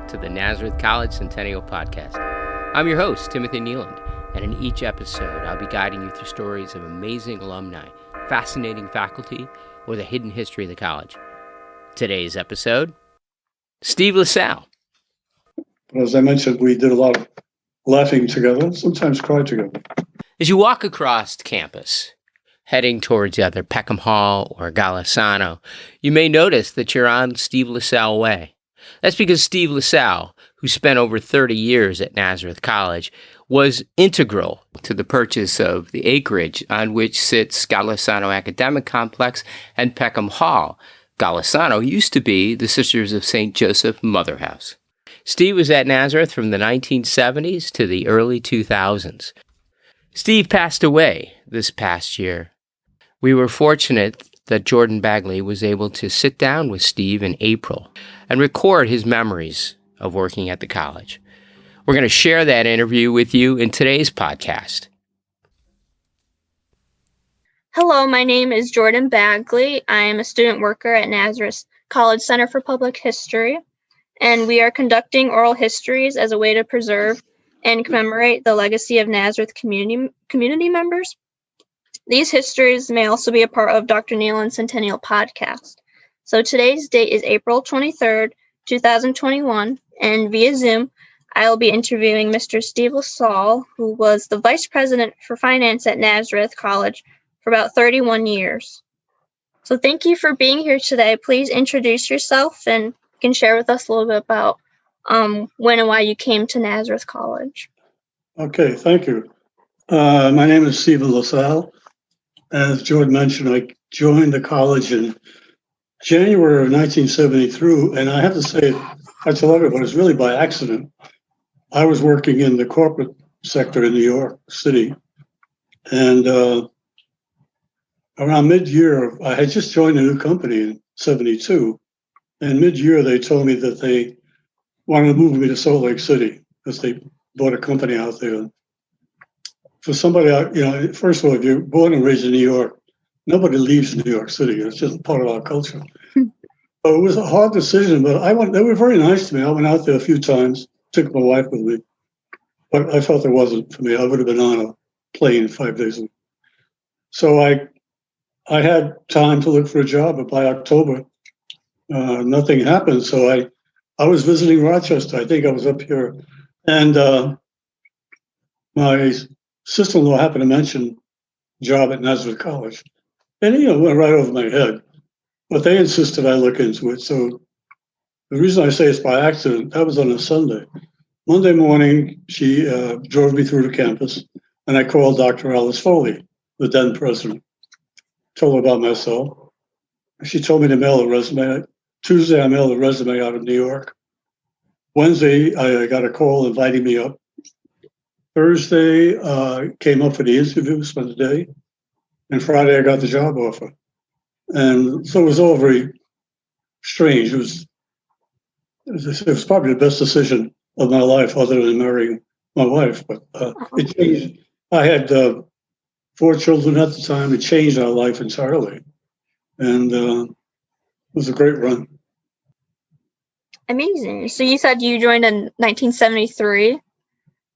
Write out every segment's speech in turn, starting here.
to the Nazareth College Centennial Podcast. I'm your host, Timothy Nealand, and in each episode, I'll be guiding you through stories of amazing alumni, fascinating faculty, or the hidden history of the college. Today's episode, Steve Lasalle. As I mentioned, we did a lot of laughing together, sometimes cried together. As you walk across campus, heading towards either Peckham Hall or Golisano, you may notice that you're on Steve Lasalle Way. That's because Steve Lasalle, who spent over 30 years at Nazareth College, was integral to the purchase of the acreage on which sits Golisano Academic Complex and Peckham Hall. Golisano used to be the Sisters of St. Joseph Mother House. Steve was at Nazareth from the 1970s to the early 2000s. Steve passed away this past year. We were fortunate that Jordan Bagley was able to sit down with Steve in April and record his memories of working at the college. We're going to share that interview with you in today's podcast. Hello, my name is Jordan Bagley. I am a student worker at Nazareth College Center for Public History, and we are conducting oral histories as a way to preserve and commemorate the legacy of Nazareth community members. These histories may also be a part of Dr. Nealand's Centennial Podcast. So today's date is April 23rd, 2021, and via Zoom, I will be interviewing Mr. Steve Lasalle, who was the Vice President for Finance at Nazareth College for about 31 years. So thank you for being here today. Please introduce yourself and you can share with us a little bit about when and why you came to Nazareth College. Okay, thank you. My name is Steve Lasalle. As Jordan mentioned, I joined the college in January of 1973, and I have to say, I tell everyone, it's really by accident. I was working in the corporate sector in New York City, and around mid-year, I had just joined a new company in 72, and mid-year they told me that they wanted to move me to Salt Lake City because they bought a company out there. For somebody, first of all, if you're born and raised in New York, nobody leaves New York City. It's just part of our culture. So it was a hard decision, but they were very nice to me. I went out there a few times, took my wife with me, but I felt it wasn't for me. I would have been on a plane 5 days a week. So I had time to look for a job, but by October, nothing happened. So I was visiting Rochester. I think I was up here, and my sister-in-law happened to mention job at Nazareth College. And it went right over my head. But they insisted I look into it. So the reason I say it's by accident, that was on a Sunday. Monday morning, she drove me through the campus, and I called Dr. Alice Foley, the then president. Told her about myself. She told me to mail a resume. Tuesday, I mailed a resume out of New York. Wednesday, I got a call inviting me up. Thursday, came up for the interview, spent the day. And Friday, I got the job offer. And so it was all very strange. It was probably the best decision of my life other than marrying my wife. But it changed. I had 4 children at the time. It changed our life entirely. And it was a great run. Amazing. So you said you joined in 1973?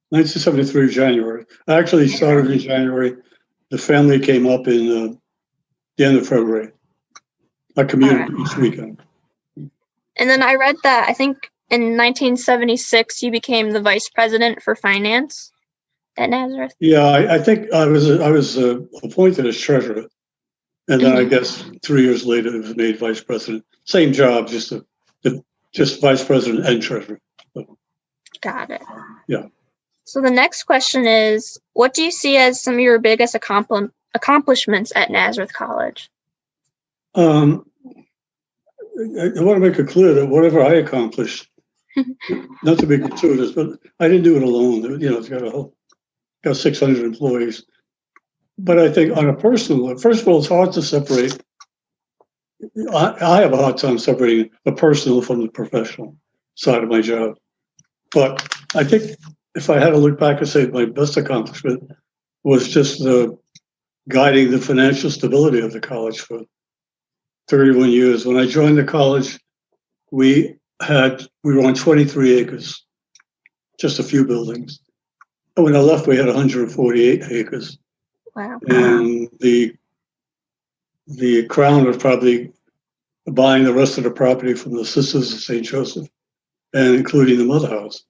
1973, January. I actually started in January. The family came up in the end of February. I commuted each weekend. And then I read that I think in 1976 you became the Vice President for Finance at Nazareth. Yeah, I think I was appointed as treasurer, and then I guess 3 years later it was made vice president. Same job, just vice president and treasurer. So, got it. Yeah. So the next question is, what do you see as some of your biggest accomplishments at Nazareth College? I want to make it clear that whatever I accomplished, not to be gratuitous, but I didn't do it alone. It's got 600 employees. But I think on a personal level, first of all, it's hard to separate. I have a hard time separating the personal from the professional side of my job. But I think if I had to look back and say my best accomplishment was just guiding the financial stability of the college for 31 years. When I joined the college, we we were on 23 acres, just a few buildings. And when I left, we had 148 acres. Wow. And the Crown was probably buying the rest of the property from the Sisters of St. Joseph, and including the Mother House.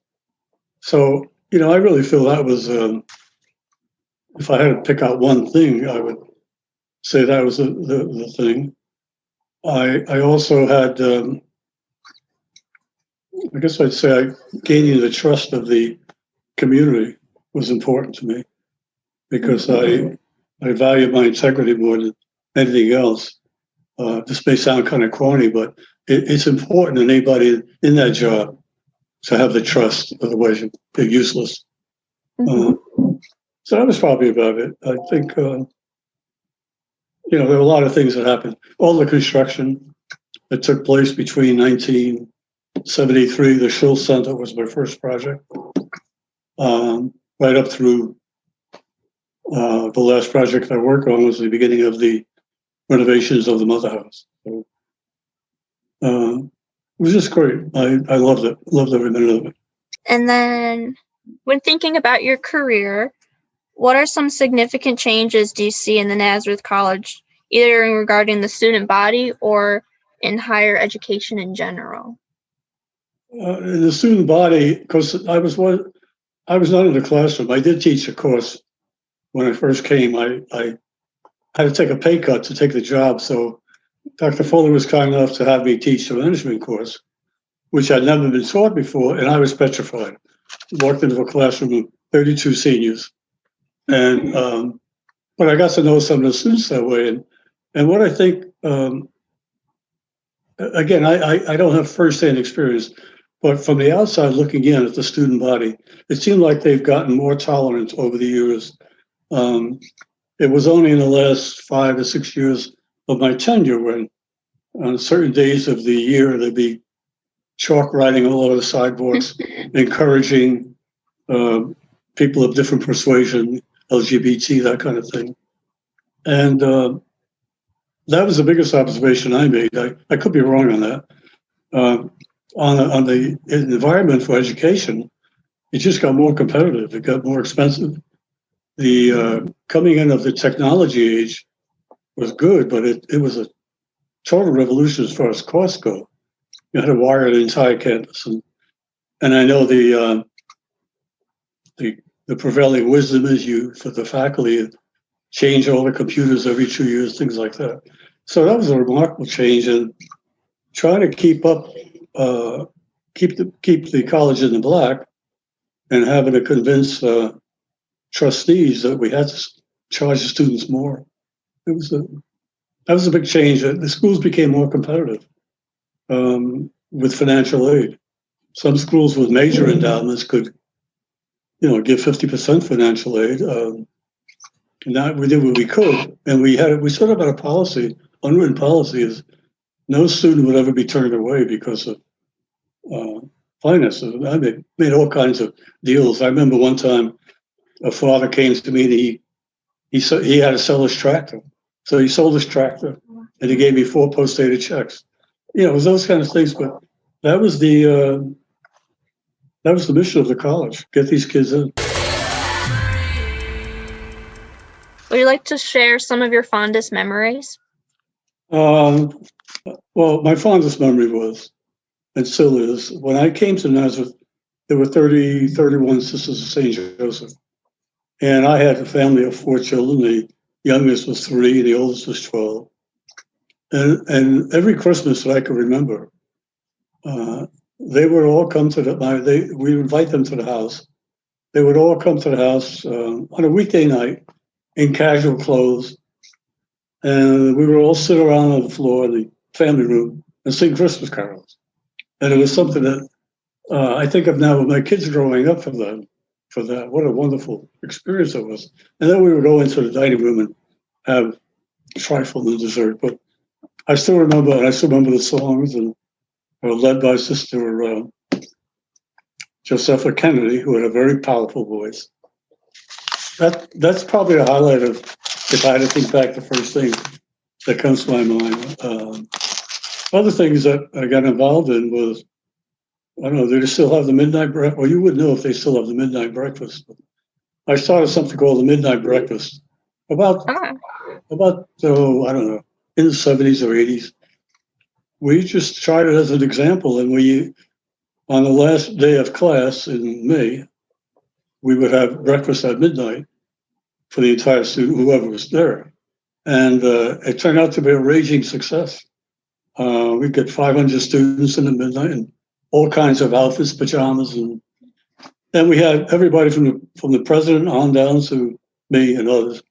So, I really feel that was, if I had to pick out one thing, I would say that was the thing. I also had, I guess I'd say gaining the trust of the community was important to me, because I value my integrity more than anything else. This may sound kind of corny, but it's important in anybody in that job to have the trust, otherwise you're useless. So that was probably about it. I think, there were a lot of things that happened. All the construction that took place between 1973, the Schultz Center was my first project, right up through the last project I worked on was the beginning of the renovations of the Mother House. So, it was just great. I loved it. Loved every minute of it. And then, when thinking about your career, what are some significant changes do you see in the Nazareth College, either regarding the student body or in higher education in general? In the student body, because I was not in the classroom. I did teach a course when I first came. I had to take a pay cut to take the job, so Dr. Foley was kind enough to have me teach the management course, which I'd never been taught before, and I was petrified. Walked into a classroom of 32 seniors, and but I got to know some of the students that way, and what I think, again, I don't have firsthand experience, but from the outside looking in at the student body, it seemed like they've gotten more tolerant over the years. It was only in the last 5 or 6 years of my tenure when on certain days of the year there'd be chalk writing all over the sidewalks, encouraging people of different persuasion, LGBT, that kind of thing. And that was the biggest observation I made. I could be wrong on that. On the environment for education, it just got more competitive. It got more expensive. The coming in of the technology age was good, but it was a total revolution as far as costs go. You had to wire the entire campus, and I know the prevailing wisdom is for the faculty change all the computers every 2 years, things like that. So that was a remarkable change, and trying to keep up, keep the college in the black, and having to convince trustees that we had to charge the students more. That was a big change. The schools became more competitive with financial aid. Some schools with major endowments could, give 50% financial aid. And that we did what we could, and we sort of had a policy, unwritten policy, is no student would ever be turned away because of finances. I made all kinds of deals. I remember one time a father came to me and he had to sell his tractor. So he sold his tractor and he gave me 4 post-dated checks. It was those kind of things, but that was the mission of the college, get these kids in. Would you like to share some of your fondest memories? Well, my fondest memory was, and still is, when I came to Nazareth, there were 31 Sisters of St. Joseph. And I had a family of 4 children. The youngest was 3, the oldest was 12. And every Christmas that I could remember, they would all come to we would invite them to the house. They would all come to the house on a weekday night in casual clothes. And we would all sit around on the floor in the family room and sing Christmas carols. And it was something that I think of now with my kids growing up for that. What a wonderful experience it was. And then we would go into the dining room and have trifle and dessert. But I still remember the songs, and were led by Sister Josepha Kennedy, who had a very powerful voice. That's probably a highlight of, if I had to think back, the first thing that comes to my mind. Other things that I got involved in was I don't know, they still have the midnight breakfast. Well, you would know if they still have the midnight breakfast. I started something called the midnight breakfast about, Oh, I don't know, in the 70s or 80s. We just tried it as an example. And on the last day of class in May, we would have breakfast at midnight for the entire student, whoever was there. And it turned out to be a raging success. We get 500 students in the midnight and all kinds of outfits, pajamas, and we had everybody from the president on down to me and others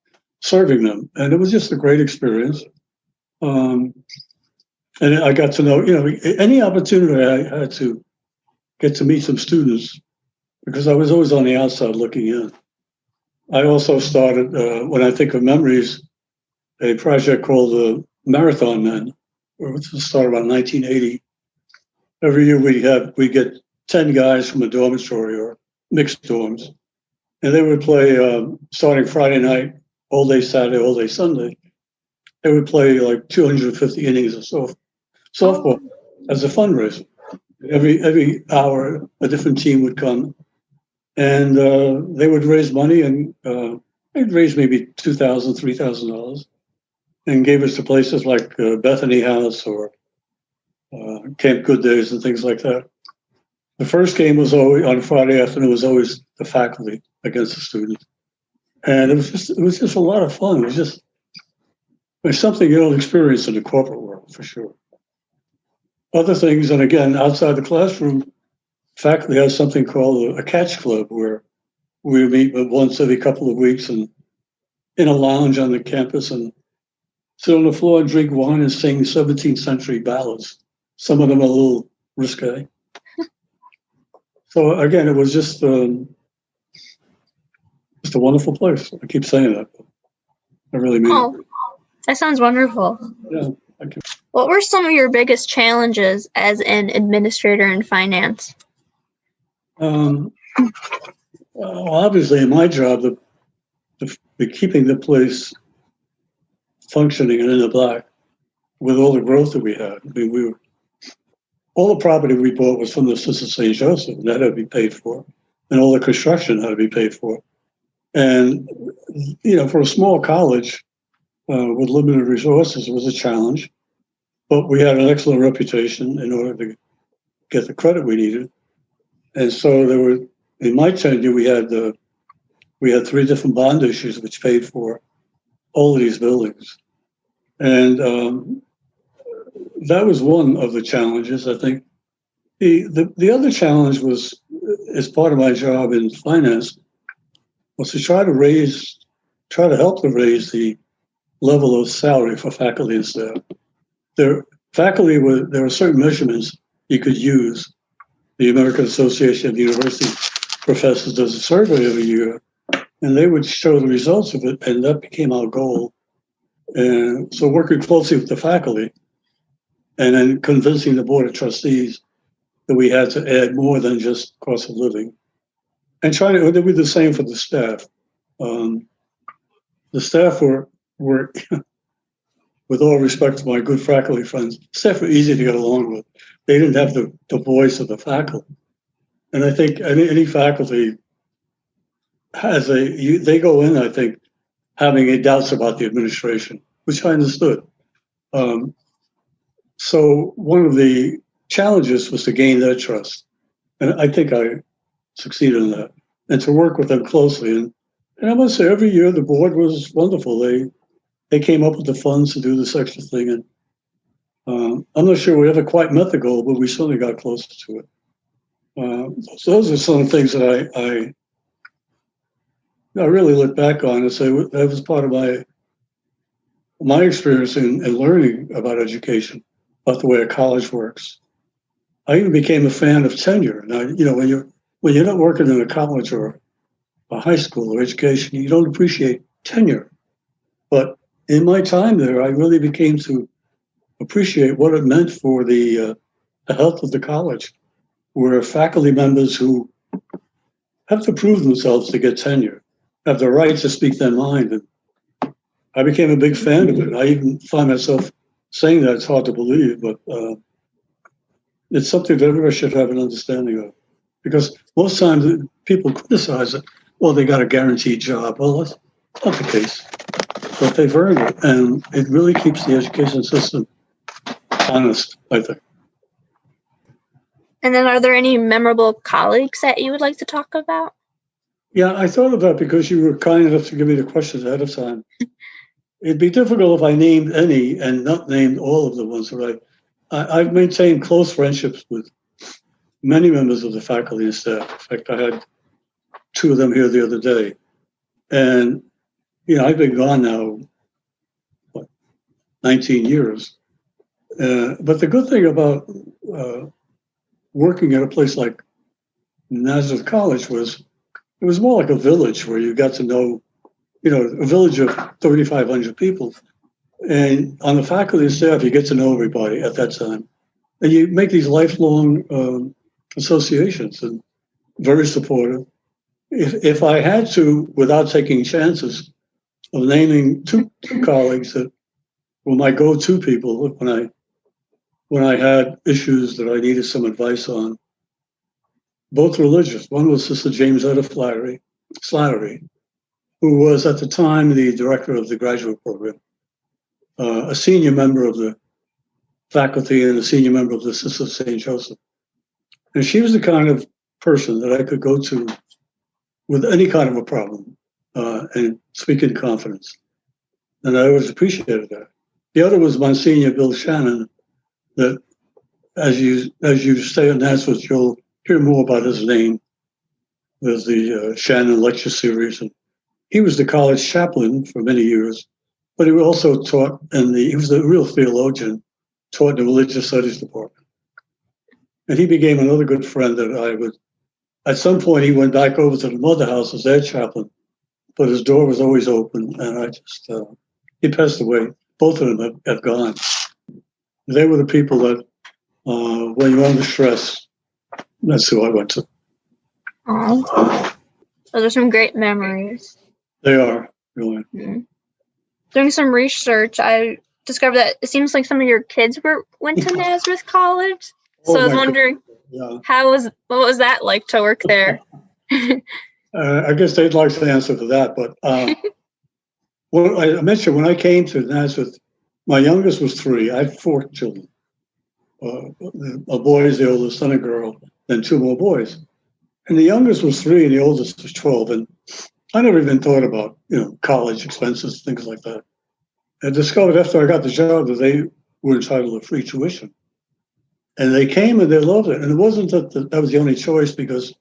serving them, and it was just a great experience. And I got to know, any opportunity I had to get to meet some students because I was always on the outside looking in. I also started, when I think of memories, a project called the Marathon Men, which started about 1980. Every year we get 10 guys from a dormitory or mixed dorms, and they would play starting Friday night, all day Saturday, all day Sunday. They would play like 250 innings of softball as a fundraiser. Every hour, a different team would come, and they would raise money, and they'd raise maybe $2,000, $3,000, and gave us to places like Bethany House or Camp Good Days and things like that. The first game was always on Friday afternoon. Was always the faculty against the students, and it was just a lot of fun. It's something you don't experience in the corporate world for sure. Other things, and again, outside the classroom, faculty has something called a catch club where we meet once every couple of weeks and in a lounge on the campus and sit on the floor and drink wine and sing 17th century ballads. Some of them are a little risque. So again, it was just a wonderful place. I keep saying that. I really mean it. That sounds wonderful. Yeah, thank you. What were some of your biggest challenges as an administrator in finance? Well, obviously, in my job, the keeping the place functioning and in the black with all the growth that we had. I mean, all the property we bought was from the Sister St. Joseph, and that had to be paid for, and all the construction had to be paid for. And for a small college with limited resources, it was a challenge. But we had an excellent reputation in order to get the credit we needed. And so in my tenure, we had 3 different bond issues which paid for all of these buildings. And that was one of the challenges, I think. The other challenge was, as part of my job in finance, was to try to help to raise the level of salary for faculty and staff. There were certain measurements you could use. The American Association of University Professors does a survey every year, and they would show the results of it, and that became our goal. And so working closely with the faculty and then convincing the Board of Trustees that we had to add more than just cost of living. And trying to do the same for the staff. The staff were with all respect to my good faculty friends, staff were easy to get along with. They didn't have the voice of the faculty. And I think any faculty they go in, I think, having doubts about the administration, which I understood. So one of the challenges was to gain their trust. And I think I succeeded in that. And to work with them closely. And I must say, every year the board was wonderful. They came up with the funds to do this extra thing. And I'm not sure we ever quite met the goal, but we certainly got closer to it. So those are some things that I really look back on and say that was part of my experience in learning about education, about the way a college works. I even became a fan of tenure. Now, when you're not working in a college or a high school or education, you don't appreciate tenure. But in my time there, I really became to appreciate what it meant for the health of the college, where faculty members who have to prove themselves to get tenure have the right to speak their mind. And I became a big fan of it. I even find myself saying that. It's hard to believe, but it's something that everybody should have an understanding of. Because most times people criticize it, well, they got a guaranteed job. Well, that's not the case. But they've earned it, and it really keeps the education system honest, I think. And then are there any memorable colleagues that you would like to talk about? Yeah, I thought of that because you were kind enough to give me the questions ahead of time. It'd be difficult if I named any and not named all of the ones that I've maintained close friendships with many members of the faculty and staff. In fact, I had two of them here the other day. And, I've been gone now, 19 years. But the good thing about working at a place like Nazareth College was it was more like a village where you got to know, a village of 3,500 people. And on the faculty and staff, you get to know everybody at that time. And you make these lifelong associations, and very supportive. If I had to, without taking chances of naming two colleagues that were my go-to people when I had issues that I needed some advice on, both religious. One was Sister James Etta Slattery, who was at the time the director of the graduate program, a senior member of the faculty and a senior member of the Sisters of St. Joseph. And she was the kind of person that I could go to with any kind of a problem and speak in confidence. And I always appreciated that. The other was Monsignor Bill Shannon, that as you stay in Nazareth, you'll hear more about his name. There's the Shannon Lecture Series. And he was the college chaplain for many years, but he also taught he was a real theologian, taught in the religious studies department. And he became another good friend that at some point he went back over to the mother house as their chaplain, but his door was always open. And he passed away. Both of them have gone. They were the people that, when you're under stress, that's who I went to. Oh, those are some great memories. They are, really. Mm-hmm. Doing some research, I discovered that it seems like some of your kids went to Nazareth College. So I was wondering, what was that like to work there? I guess they'd like to answer for that, but well, I mentioned when I came to Nazareth, my youngest was 3. I had 4 children. A boy is the oldest, son and girl, then 2 more boys. And the youngest was 3 and the oldest was 12. And I never even thought about, college expenses, things like that. I discovered after I got the job that they were entitled to free tuition. And they came and they loved it. And it wasn't that was the only choice, because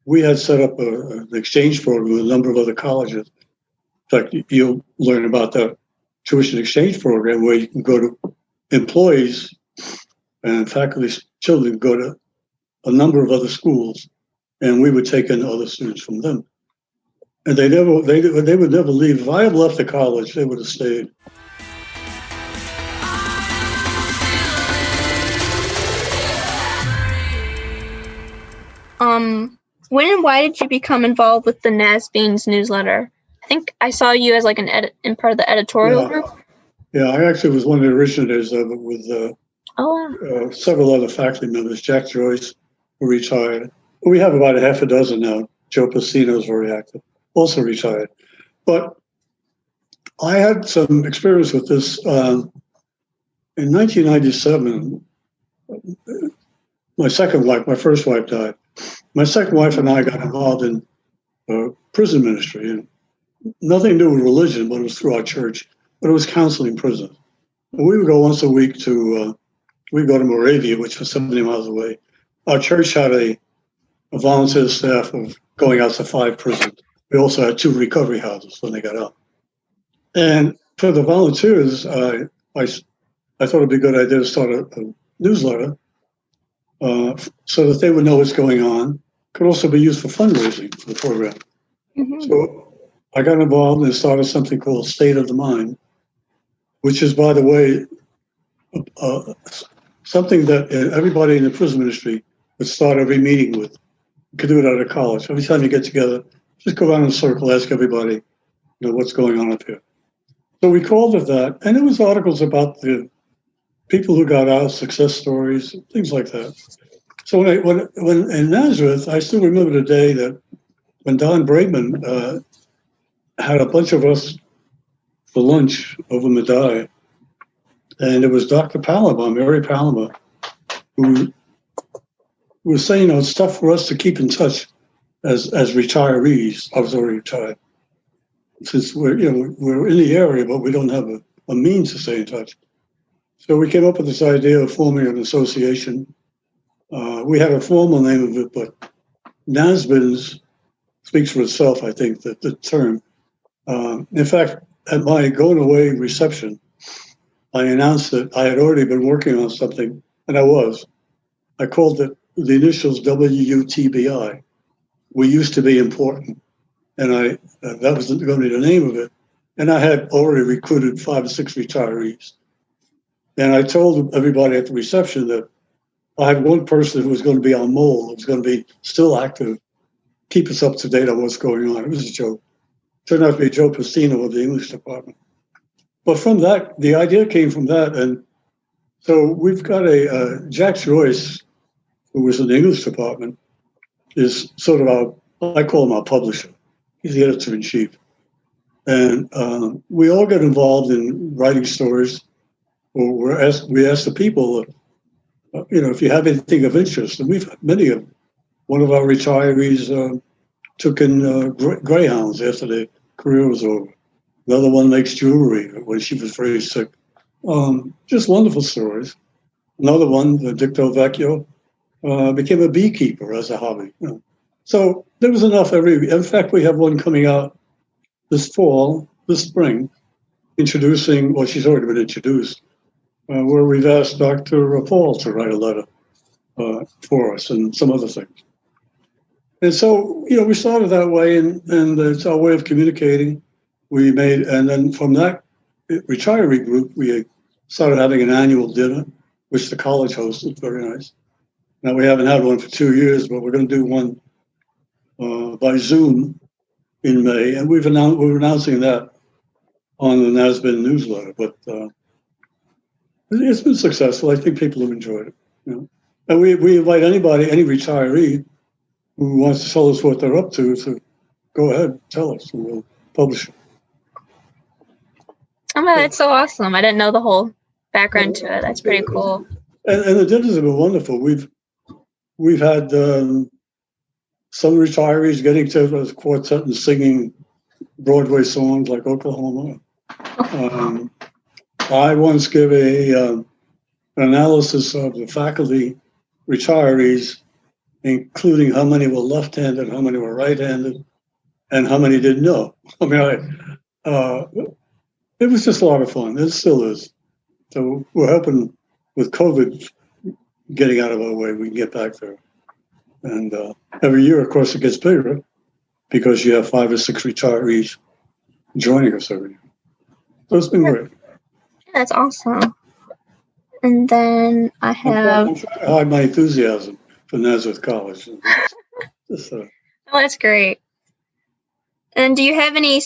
we had set up an exchange program with a number of other colleges. In fact, you'll learn about that tuition exchange program where you can go to employees and faculty children go to a number of other schools, and we would take in other students from them. And they would never leave. If I had left the college, they would have stayed. When and why did you become involved with the Nasbeans newsletter? I think I saw you as like in part of the editorial group. Yeah, I actually was one of the originators of it with several other faculty members. Jack Joyce, who retired. We have about a half a dozen now. Joe Pacino is very active, also retired. But I had some experience with this. In 1997, my first wife died. My second wife and I got involved in prison ministry, and nothing to do with religion, but it was through our church. But it was counseling prisoners. And we would go once a week we'd go to Moravia, which was 70 miles away. Our church had a volunteer staff of going out to 5 prisons. We also had 2 recovery houses when they got out. And for the volunteers, I thought it'd be a good idea to start a newsletter so that they would know what's going on. Could also be used for fundraising for the program. Mm-hmm. So I got involved and started something called State of the Mind, which is, by the way, something that everybody in the prison ministry would start every meeting with. You could do it at a college. Every time you get together, just go around in a circle, ask everybody, what's going on up here. So we called it that, and it was articles about the people who got out, success stories, things like that. So when in Nazareth, I still remember the day that when Don Braidman had a bunch of us for lunch over Medaille, and it was Dr. Palama, Mary Palama, who was saying, it's tough for us to keep in touch as retirees. I was already retired, since we're in the area, but we don't have a means to stay in touch. So we came up with this idea of forming an association. We had a formal name of it, but NASBINS speaks for itself, I think, that the term. In fact, at my going away reception, I announced that I had already been working on something, and I called it the initials WUTBI. We used to be important. And that was going to be the name of it. And I had already recruited 5 or 6 retirees. And I told everybody at the reception that I had one person who was going to be on Mole, who was going to be still active, keep us up to date on what's going on. It was a joke. Turned out to be Joe Pastino of the English department. But from that, the idea came from that. And so we've got Jack Joyce, who was in the English department, is sort of I call him our publisher. He's the editor-in-chief. And we all get involved in writing stories. Or we ask the people, if you have anything of interest. And we've many of one of our retirees took in greyhounds after their career was over. Another one makes jewelry when she was very sick. Just wonderful stories. Another one, Dick Del Vecchio, became a beekeeper as a hobby. So there was enough in fact, we have one coming out this spring, introducing, well, she's already been introduced, where we've asked Dr. Paul to write a letter for us and some other things. And so, we started that way, and it's our way of communicating. And then from that retiree group, we started having an annual dinner, which the college hosted, very nice. Now, we haven't had one for 2 years, but we're going to do one by Zoom in May, and we're announcing that on the NASBIN newsletter. But it's been successful. I think people have enjoyed it. And we invite any retiree who wants to tell us what they're up to go ahead, tell us, and we'll publish it. Oh, that's so awesome! I didn't know the whole background to it. That's pretty cool. And the dinners have been wonderful. We've had some retirees getting together as a quartet and singing Broadway songs like Oklahoma. I once gave an analysis of the faculty retirees, including how many were left-handed, how many were right-handed, and how many didn't know. I mean, it was just a lot of fun. It still is. So we're hoping with COVID getting out of our way, we can get back there. And every year, of course, it gets bigger because you have 5 or 6 retirees joining us every year. So it's been great. That's awesome. And then I have... I'm trying to hide my enthusiasm for Nazareth College. Oh, that's great. And do you have any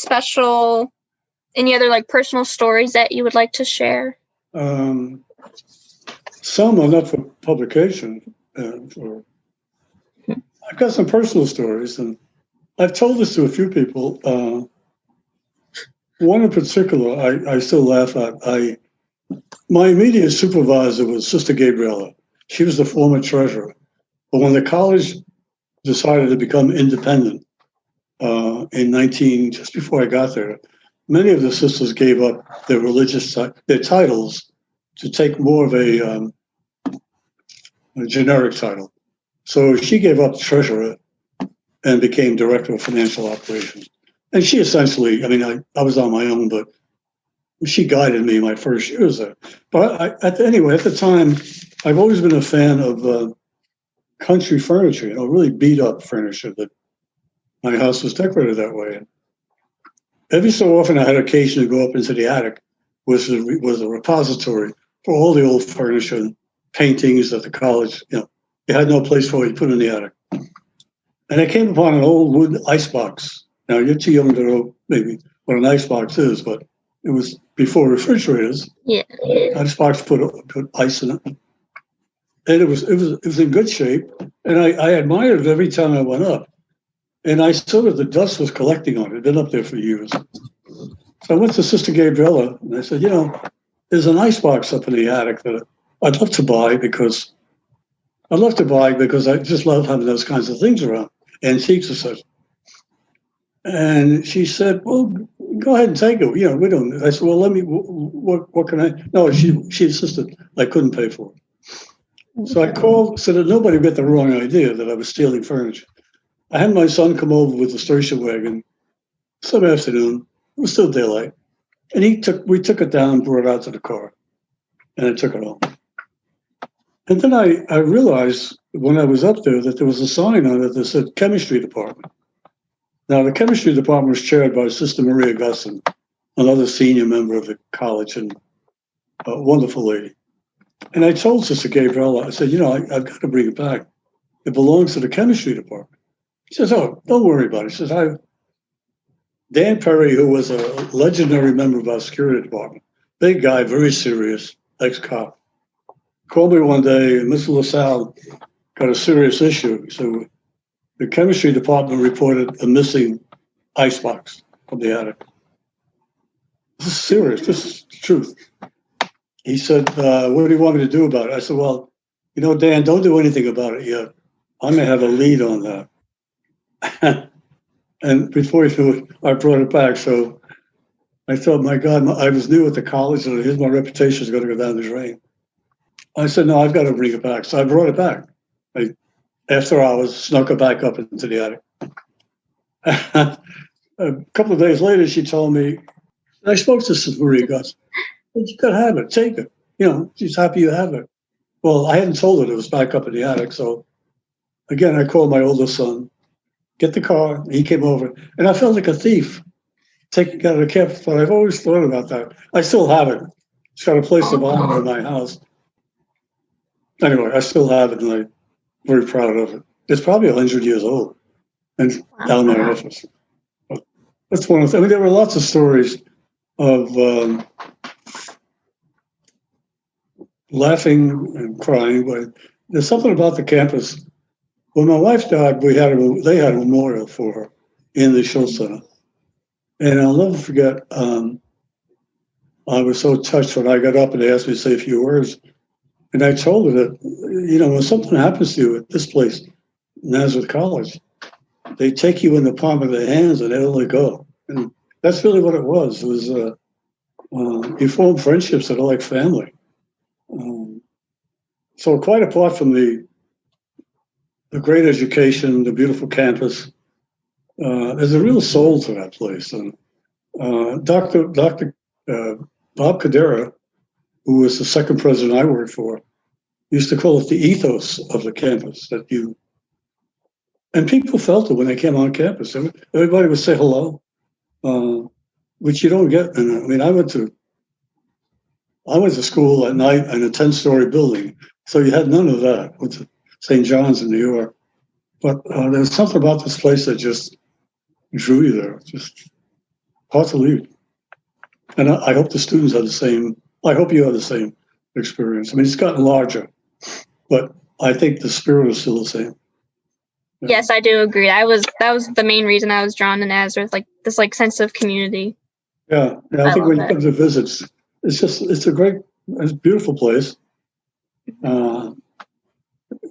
other personal stories that you would like to share? Some are not for publication. I've got some personal stories, and I've told this to a few people. One in particular, I still laugh at. My immediate supervisor was Sister Gabriella. She was the former treasurer. But when the college decided to become independent just before I got there, many of the sisters gave up their titles to take more of a generic title. So she gave up treasurer and became director of financial operations. And she essentially, I was on my own, but she guided me my first years there. But anyway, at the time, I've always been a fan of country furniture, really beat up furniture that my house was decorated that way. And every so often I had occasion to go up into the attic, was a repository for all the old furniture and paintings that the college, they had no place for it, you put in the attic. And I came upon an old wood icebox. Now, you're too young to know maybe what an icebox is, but It was before refrigerators. Yeah. Icebox put ice in it, and it was in good shape. And I admired it every time I went up. And I saw that the dust was collecting on it. It'd been up there for years. So I went to Sister Gabriella and I said, there's an icebox up in the attic that I'd love to buy because I just love having those kinds of things around, antiques and such. And she said, well, go ahead and take it. We don't. I said, well, let me, what can I? No, she insisted I couldn't pay for it. So I called so that nobody would get the wrong idea that I was stealing furniture. I had my son come over with the station wagon some afternoon. It was still daylight. And we took it down and brought it out to the car. And I took it home. And then I realized when I was up there that there was a sign on it that said chemistry department. Now, the chemistry department was chaired by Sister Maria Gusson, another senior member of the college and a wonderful lady. And I told Sister Gabriella, I said, I've got to bring it back. It belongs to the chemistry department. She says, oh, don't worry about it. She says, Dan Perry, who was a legendary member of our security department, big guy, very serious, ex-cop, called me one day, and Mr. Lasalle got a serious issue. So the chemistry department reported a missing icebox from the attic. This is serious. This is the truth. He said, what do you want me to do about it? I said, well, Dan, don't do anything about it yet. I may have a lead on that. And before he knew it, I brought it back. So I thought, my God, I was new at the college, and here's my reputation is going to go down the drain. I said, no, I've got to bring it back. So I brought it back. After hours, snuck it back up into the attic. A couple of days later, she told me, I spoke to Sister Maria Gus. You got to have it. Take it. She's happy you have it. Well, I hadn't told her it was back up in the attic. So again, I called my oldest son, get the car. He came over, and I felt like a thief taking out of the campus. But I've always thought about that. I still have it. It's got a place of honor in my house. Anyway, I still have it, and I'm very proud of it. It's probably 100 years old, and down in my office. But that's one of the. There were lots of stories of laughing and crying, but there's something about the campus. When my wife died, they had a memorial for her in the Schultz Center. And I'll never forget, I was so touched when I got up and they asked me to say a few words. And I told her that, when something happens to you at this place, Nazareth College, they take you in the palm of their hands and they don't let go. And that's really what it was. It was, you form friendships that are like family. So quite apart from the great education, the beautiful campus, there's a real soul to that place. And Dr. Bob Cadera, who was the second president I worked for, used to call it the ethos of the campus. And people felt it when they came on campus. Everybody would say hello, which you don't get. And I went to school at night in a 10-story building, so you had none of that. Went to St. John's in New York. But there was something about this place that just drew you there. Just hard to leave. And I hope the students have the same. I hope you have the same experience. It's gotten larger, but I think the spirit is still the same. Yeah. Yes, I do agree. That was the main reason I was drawn to Nazareth, this sense of community. Yeah. I think when you come to visits, it's a beautiful place.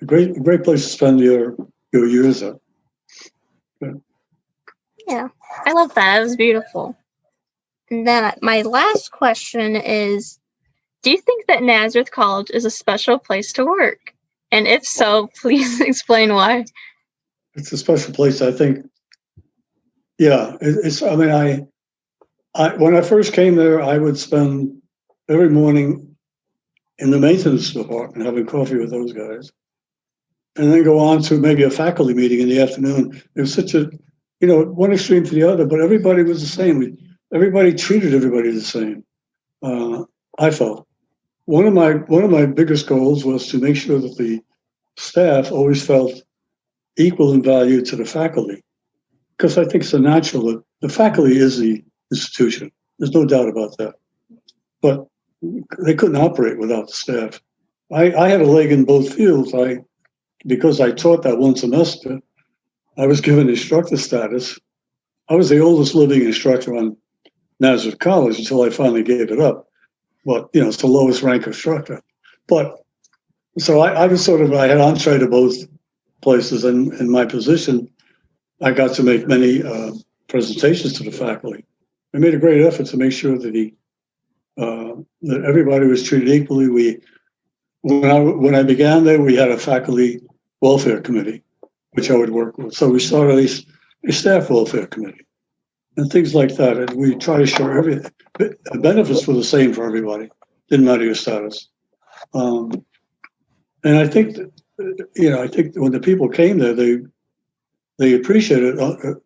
Great place to spend your years at. Yeah, I love that. It was beautiful. And then my last question is, do you think that Nazareth College is a special place to work? And if so, please explain why. It's a special place, I think. Yeah, when I first came there, I would spend every morning in the maintenance department having coffee with those guys, and then go on to maybe a faculty meeting in the afternoon. It was such a, one extreme to the other, but everybody was the same. Everybody treated everybody the same. I felt one of my biggest goals was to make sure that the staff always felt equal in value to the faculty, because I think it's a natural that the faculty is the institution. There's no doubt about that. But they couldn't operate without the staff. I had a leg in both fields. Because I taught that one semester, I was given instructor status. I was the oldest living instructor on Nazareth College until I finally gave it up. But, it's the lowest rank instructor. But so I was I had entree to both places. And in my position, I got to make many presentations to the faculty. I made a great effort to make sure that that everybody was treated equally. When I began there, we had a faculty welfare committee, which I would work with. So we started a staff welfare committee and things like that. And we try to show everything. The benefits were the same for everybody. Didn't matter your status. And I think when the people came there, they appreciated it.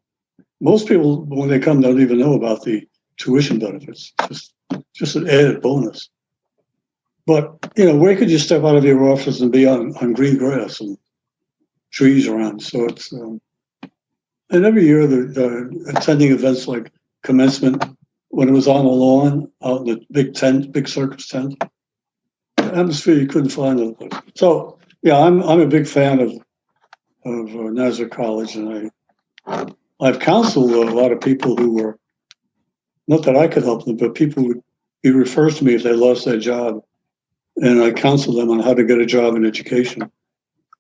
Most people, when they come, don't even know about the tuition benefits. Just an added bonus. But, where could you step out of your office and be on green grass and trees around? So it's, and every year they're attending events like commencement, when it was on the lawn, out in the big circus tent. The atmosphere you couldn't find it. So, yeah, I'm a big fan of Nazareth College, and I've counseled a lot of people who were, not that I could help them, but people would be referred to me if they lost their job. And I counsel them on how to get a job in education,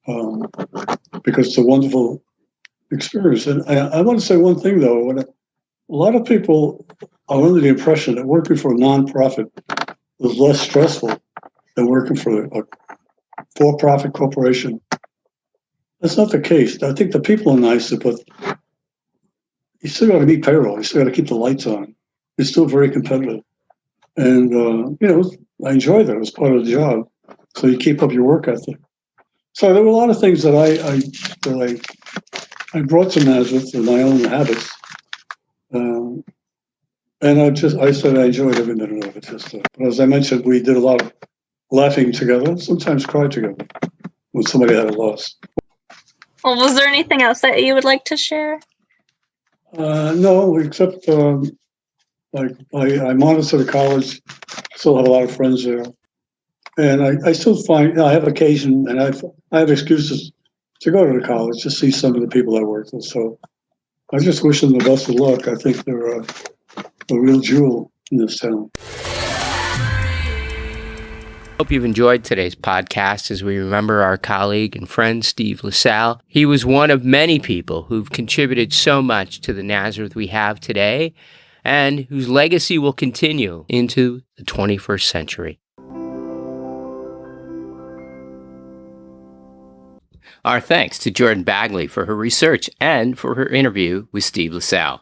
because it's a wonderful experience. And I want to say one thing, though. A lot of people are under the impression that working for a nonprofit is less stressful than working for a for-profit corporation. That's not the case. I think the people are nicer, but you still got to meet payroll. You still got to keep the lights on. It's still very competitive. And, I enjoyed that. It was part of the job. So you keep up your work ethic. So there were a lot of things that I brought to Nazareth in my own habits. And I said I enjoyed every minute of it. But as I mentioned, we did a lot of laughing together, sometimes cried together when somebody had a loss. Well, was there anything else that you would like to share? No, except I monitor the college. Still have a lot of friends there, and I still find I have occasion and I have excuses to go to the college to see some of the people I work with. So I just wish them the best of luck. I think they're a real jewel in this town. Hope you've enjoyed today's podcast as we remember our colleague and friend Steve Lasalle. He was one of many people who've contributed so much to the Nazareth we have today, and whose legacy will continue into the 21st century. Our thanks to Jordan Bagley for her research and for her interview with Steve Lasalle.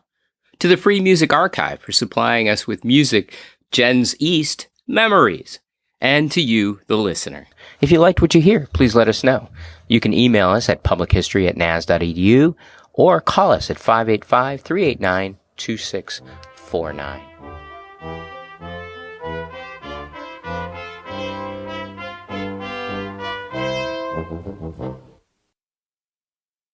To the Free Music Archive for supplying us with music, Gens East Memories. And to you, the listener. If you liked what you hear, please let us know. You can email us at publichistory@nas.edu or call us at 585-389-2649.